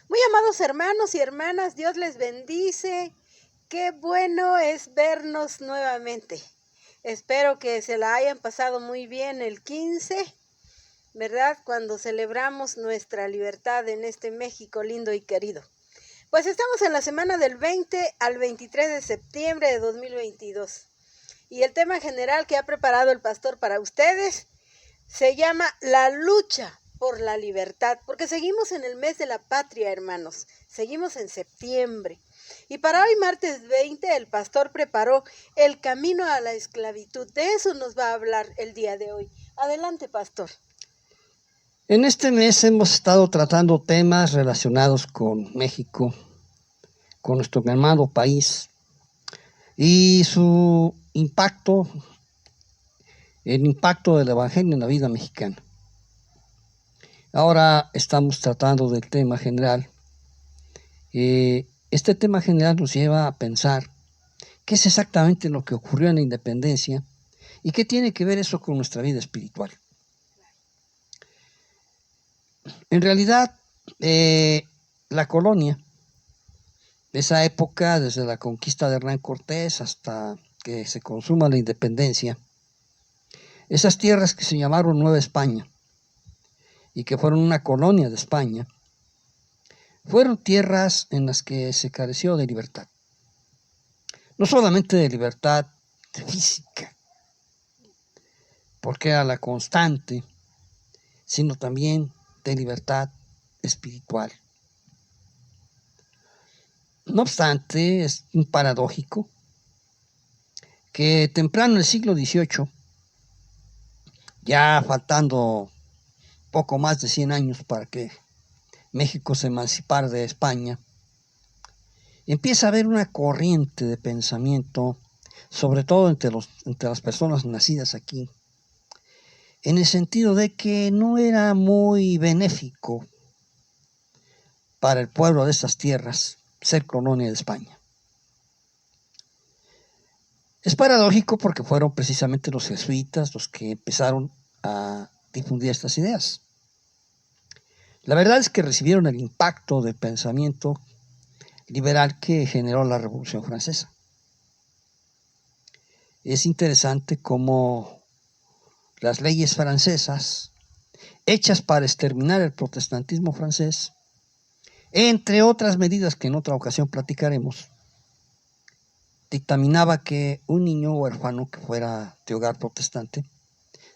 Muy amados hermanos y hermanas, Dios les bendice. Qué bueno es vernos nuevamente. Espero que se la hayan pasado muy bien el 15, ¿verdad? Cuando celebramos nuestra libertad en este México lindo y querido. Pues estamos en la semana del 20 al 23 de septiembre de 2022. Y el tema general que ha preparado el pastor para ustedes se llama la lucha por la libertad, porque seguimos en el mes de la patria, hermanos, seguimos en septiembre. Y para hoy, martes 20, el pastor preparó el camino a la esclavitud. De eso nos va a hablar el día de hoy. Adelante, pastor. En este mes hemos estado tratando temas relacionados con México, con nuestro hermano país y su impacto, el impacto del Evangelio en la vida mexicana. Ahora estamos tratando del tema general. Este tema general nos lleva a pensar qué es exactamente lo que ocurrió en la independencia y qué tiene que ver eso con nuestra vida espiritual. En realidad, la colonia, de esa época, desde la conquista de Hernán Cortés hasta que se consuma la independencia, esas tierras que se llamaron Nueva España y que fueron una colonia de España, fueron tierras en las que se careció de libertad. No solamente de libertad física, porque era la constante, sino también de libertad espiritual. No obstante, es paradójico que temprano en el siglo XVIII, ya faltando poco más de 100 años para que México se emancipara de España, empieza a haber una corriente de pensamiento, sobre todo entre las personas nacidas aquí, en el sentido de que no era muy benéfico para el pueblo de estas tierras ser colonia de España. Es paradójico porque fueron precisamente los jesuitas los que empezaron a difundir estas ideas. La verdad es que recibieron el impacto del pensamiento liberal que generó la Revolución Francesa. Es interesante cómo las leyes francesas, hechas para exterminar el protestantismo francés, entre otras medidas que en otra ocasión platicaremos, dictaminaba que un niño huérfano que fuera de hogar protestante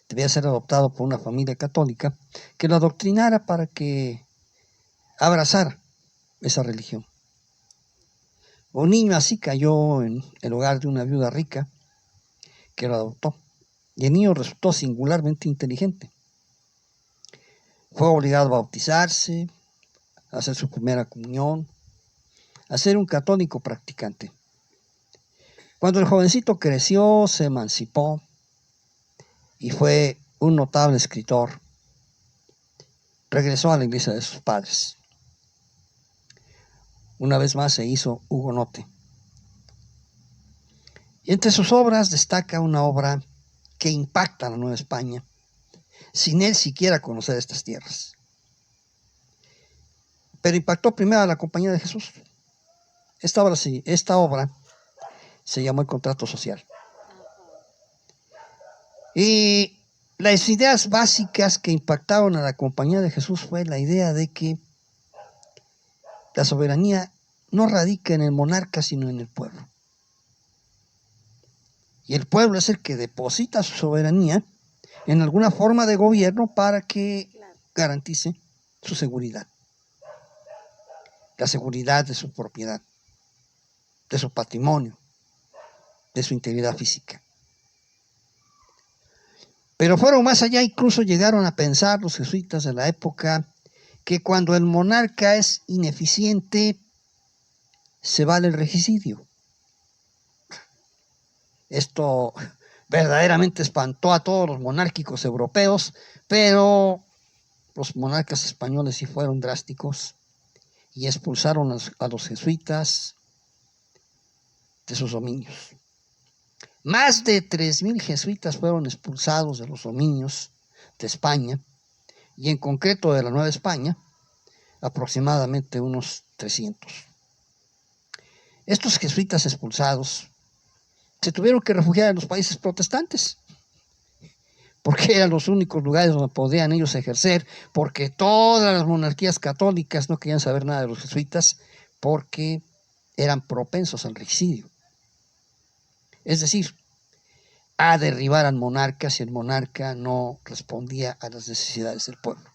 debía ser adoptado por una familia católica que lo adoctrinara para que abrazara esa religión. Un niño así cayó en el hogar de una viuda rica que lo adoptó, y el niño resultó singularmente inteligente. Fue obligado a bautizarse, a hacer su primera comunión, a ser un católico practicante. Cuando el jovencito creció, se emancipó y fue un notable escritor, regresó a la iglesia de sus padres. Una vez más se hizo hugonote. Y entre sus obras destaca una obra que impacta a la Nueva España, sin él siquiera conocer estas tierras. Pero impactó primero a la Compañía de Jesús. Esta obra se llamó El Contrato Social. Y las ideas básicas que impactaron a la Compañía de Jesús fue la idea de que la soberanía no radica en el monarca, sino en el pueblo. Y el pueblo es el que deposita su soberanía en alguna forma de gobierno para que garantice su seguridad. La seguridad de su propiedad, de su patrimonio, de su integridad física. Pero fueron más allá, incluso llegaron a pensar los jesuitas de la época que cuando el monarca es ineficiente, se vale el regicidio. Esto verdaderamente espantó a todos los monárquicos europeos, pero los monarcas españoles sí fueron drásticos y expulsaron a los jesuitas de sus dominios. Más de 3,000 jesuitas fueron expulsados de los dominios de España, y en concreto de la Nueva España, aproximadamente unos 300. Estos jesuitas expulsados se tuvieron que refugiar en los países protestantes, porque eran los únicos lugares donde podían ellos ejercer, porque todas las monarquías católicas no querían saber nada de los jesuitas, porque eran propensos al regicidio. Es decir, a derribar al monarca si el monarca no respondía a las necesidades del pueblo.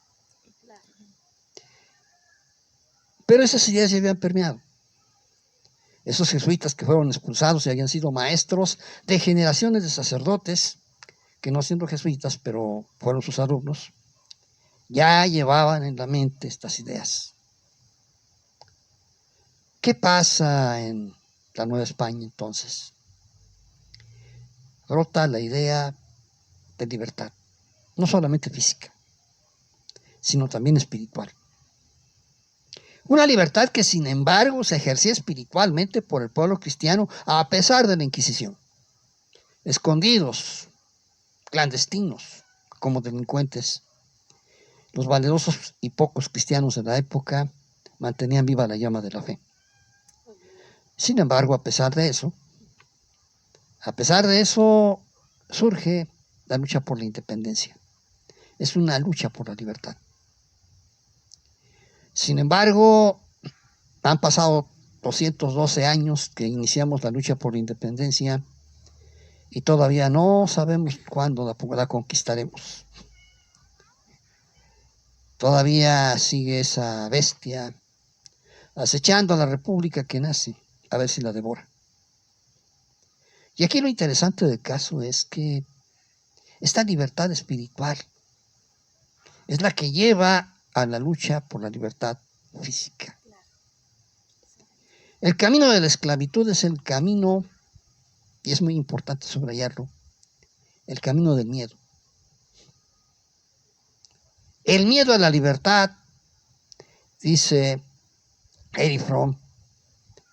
Pero esas ideas ya habían permeado. Esos jesuitas que fueron expulsados y habían sido maestros de generaciones de sacerdotes, que no siendo jesuitas, pero fueron sus alumnos, ya llevaban en la mente estas ideas. ¿Qué pasa en la Nueva España entonces? Brota la idea de libertad, no solamente física, sino también espiritual. Una libertad que sin embargo se ejercía espiritualmente por el pueblo cristiano a pesar de la Inquisición. Escondidos, clandestinos, como delincuentes, los valerosos y pocos cristianos de la época mantenían viva la llama de la fe. Sin embargo, a pesar de eso, surge la lucha por la independencia. Es una lucha por la libertad. Sin embargo, han pasado 212 años que iniciamos la lucha por la independencia y todavía no sabemos cuándo la conquistaremos. Todavía sigue esa bestia acechando a la república que nace, a ver si la devora. Y aquí lo interesante del caso es que esta libertad espiritual es la que lleva a la lucha por la libertad física. El camino de la esclavitud es el camino, y es muy importante subrayarlo, el camino del miedo. El miedo a la libertad, dice Erich Fromm,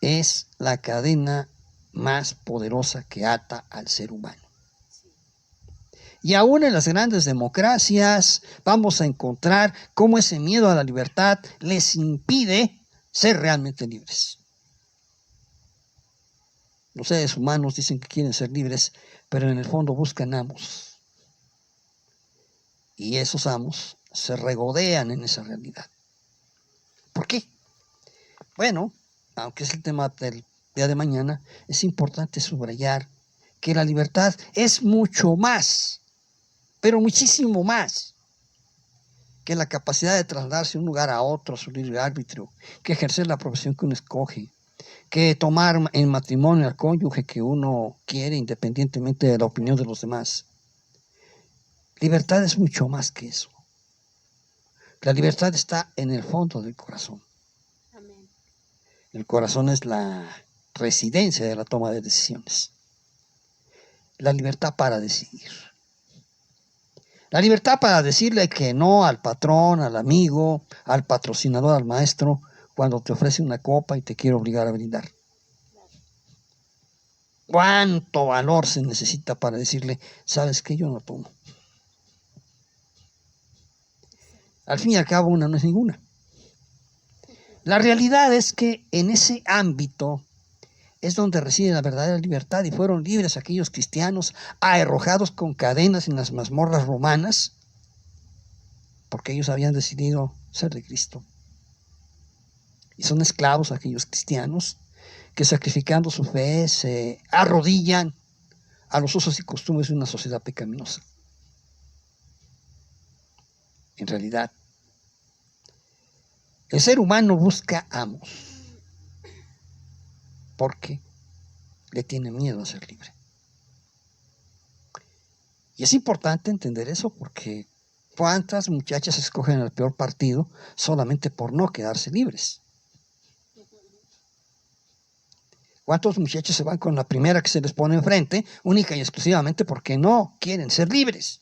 es la cadena más poderosa que ata al ser humano. Y aún en las grandes democracias vamos a encontrar cómo ese miedo a la libertad les impide ser realmente libres. Los seres humanos dicen que quieren ser libres, pero en el fondo buscan amos. Y esos amos se regodean en esa realidad. ¿Por qué? Bueno, aunque es el tema del día de mañana, es importante subrayar que la libertad es mucho más, pero muchísimo más, que la capacidad de trasladarse de un lugar a otro a su libre arbitrio, que ejercer la profesión que uno escoge, que tomar en matrimonio al cónyuge que uno quiere independientemente de la opinión de los demás. Libertad es mucho más que eso. La libertad está en el fondo del corazón. Amén. El corazón es la residencia de la toma de decisiones. La libertad para decidir. La libertad para decirle que no al patrón, al amigo, al patrocinador, al maestro, cuando te ofrece una copa y te quiere obligar a brindar. ¿Cuánto valor se necesita para decirle, sabes que yo no tomo? Al fin y al cabo, una no es ninguna. La realidad es que en ese ámbito es donde reside la verdadera libertad, y fueron libres aquellos cristianos arrojados con cadenas en las mazmorras romanas, porque ellos habían decidido ser de Cristo. Y son esclavos aquellos cristianos que, sacrificando su fe, se arrodillan a los usos y costumbres de una sociedad pecaminosa. En realidad, el ser humano busca amos porque le tiene miedo a ser libre. Y es importante entender eso, porque ¿cuántas muchachas escogen el peor partido solamente por no quedarse libres? ¿Cuántos muchachos se van con la primera que se les pone enfrente, única y exclusivamente porque no quieren ser libres?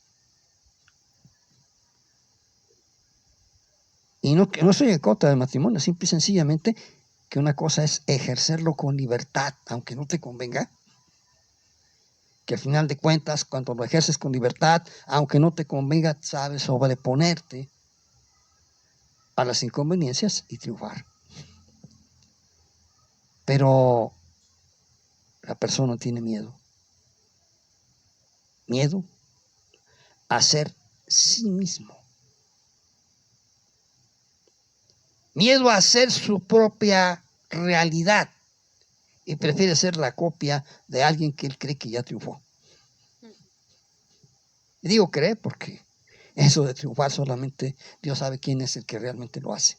Y no estoy en contra del matrimonio, simple y sencillamente que una cosa es ejercerlo con libertad, aunque no te convenga, que al final de cuentas, cuando lo ejerces con libertad, aunque no te convenga, sabes sobreponerte a las inconveniencias y triunfar. Pero la persona tiene miedo. Miedo a ser sí mismo. Miedo a ser su propia realidad. Y prefiere ser la copia de alguien que él cree que ya triunfó. Y digo cree porque eso de triunfar solamente Dios sabe quién es el que realmente lo hace.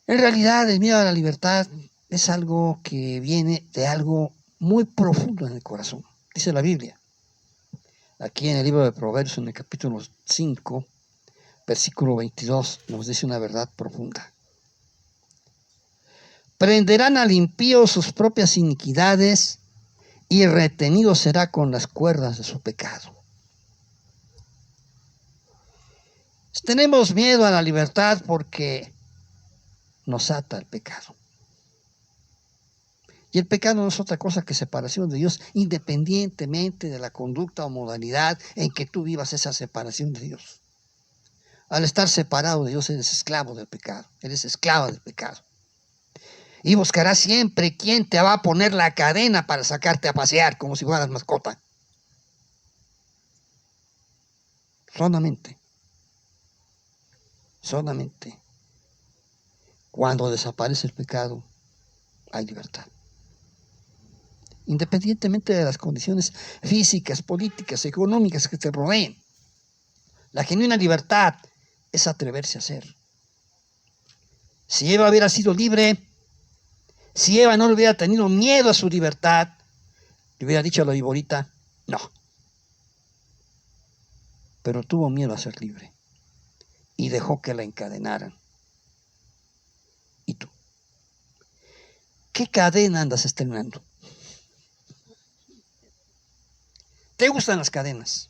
En realidad el miedo a la libertad es algo que viene de algo muy profundo en el corazón. Dice la Biblia, aquí en el libro de Proverbios, en el capítulo 5, versículo 22, nos dice una verdad profunda. Prenderán al impío sus propias iniquidades y retenido será con las cuerdas de su pecado. Tenemos miedo a la libertad porque nos ata el pecado. Y el pecado no es otra cosa que separación de Dios, independientemente de la conducta o modalidad en que tú vivas esa separación de Dios. Al estar separado de Dios, eres esclavo del pecado, eres esclava del pecado. Y buscarás siempre quién te va a poner la cadena para sacarte a pasear como si fueras mascota. Solamente cuando desaparece el pecado, hay libertad. Independientemente de las condiciones físicas, políticas, económicas que te rodeen. La genuina libertad es atreverse a ser. Si Eva hubiera sido libre, si Eva no le hubiera tenido miedo a su libertad, le hubiera dicho a la viborita, no. Pero tuvo miedo a ser libre y dejó que la encadenaran. ¿Y tú? ¿Qué cadena andas estrenando? ¿Te gustan las cadenas?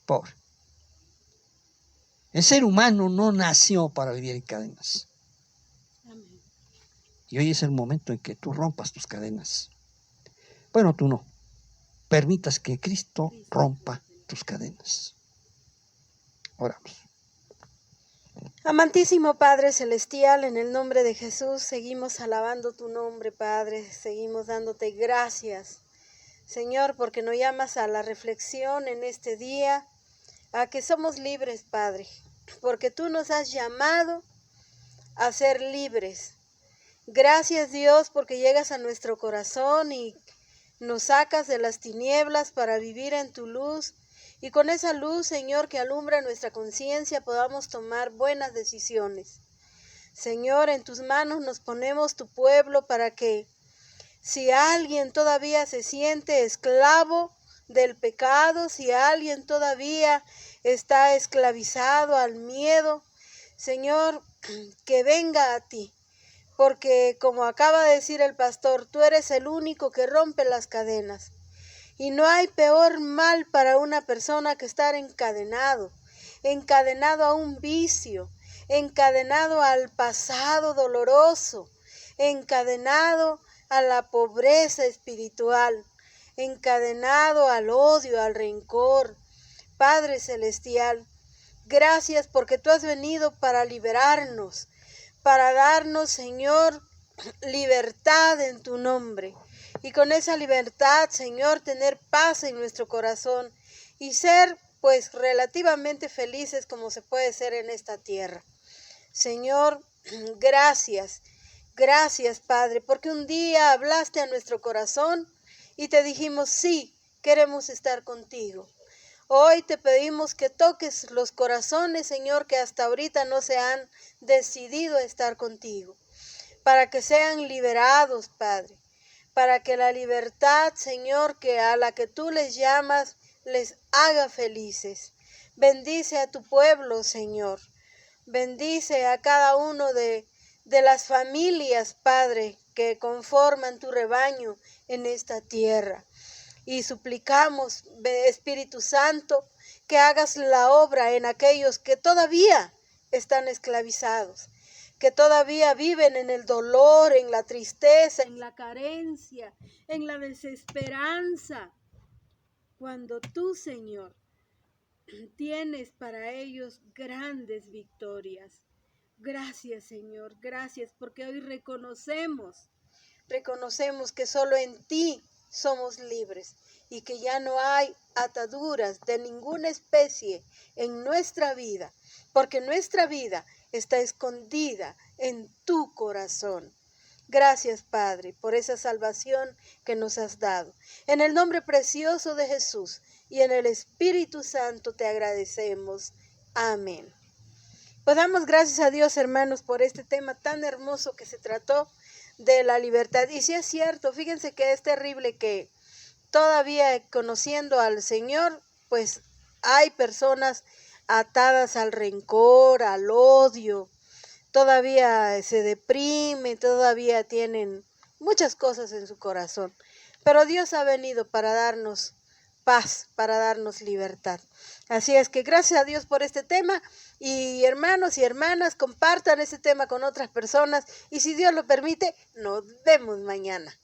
Pobre. El ser humano no nació para vivir en cadenas. Amén. Y hoy es el momento en que tú rompas tus cadenas. Bueno, tú no. Permitas que Cristo rompa tus cadenas. Oramos. Amantísimo Padre Celestial, en el nombre de Jesús, seguimos alabando tu nombre, Padre. Seguimos dándote gracias, Señor, porque nos llamas a la reflexión en este día, a que somos libres, Padre, porque tú nos has llamado a ser libres. Gracias, Dios, porque llegas a nuestro corazón y nos sacas de las tinieblas para vivir en tu luz. Y con esa luz, Señor, que alumbra nuestra conciencia, podamos tomar buenas decisiones. Señor, en tus manos nos ponemos tu pueblo para que si alguien todavía se siente esclavo del pecado, si alguien todavía está esclavizado al miedo, Señor, que venga a ti. Porque como acaba de decir el pastor, tú eres el único que rompe las cadenas. Y no hay peor mal para una persona que estar encadenado a un vicio, encadenado al pasado doloroso, encadenado a la pobreza espiritual, encadenado al odio, al rencor. Padre Celestial, gracias porque tú has venido para liberarnos, para darnos, Señor, libertad en tu nombre. Y con esa libertad, Señor, tener paz en nuestro corazón y ser, pues, relativamente felices como se puede ser en esta tierra. Señor, gracias, gracias, Padre, porque un día hablaste a nuestro corazón y te dijimos, sí, queremos estar contigo. Hoy te pedimos que toques los corazones, Señor, que hasta ahorita no se han decidido a estar contigo, para que sean liberados, Padre, para que la libertad, Señor, que a la que tú les llamas, les haga felices. Bendice a tu pueblo, Señor. Bendice a cada uno de las familias, Padre, que conforman tu rebaño en esta tierra. Y suplicamos, Espíritu Santo, que hagas la obra en aquellos que todavía están esclavizados, que todavía viven en el dolor, en la tristeza, en la carencia, en la desesperanza. Cuando tú, Señor, tienes para ellos grandes victorias. Gracias, Señor, gracias, porque hoy reconocemos que solo en ti somos libres y que ya no hay ataduras de ninguna especie en nuestra vida, porque nuestra vida está escondida en tu corazón. Gracias, Padre, por esa salvación que nos has dado. En el nombre precioso de Jesús y en el Espíritu Santo te agradecemos. Amén. Pues damos gracias a Dios, hermanos, por este tema tan hermoso que se trató de la libertad. Y sí es cierto, fíjense que es terrible que todavía conociendo al Señor, pues hay personas atadas al rencor, al odio, todavía se deprimen, todavía tienen muchas cosas en su corazón. Pero Dios ha venido para darnos paz, para darnos libertad. Así es que gracias a Dios por este tema y hermanos y hermanas, compartan este tema con otras personas y si Dios lo permite, nos vemos mañana.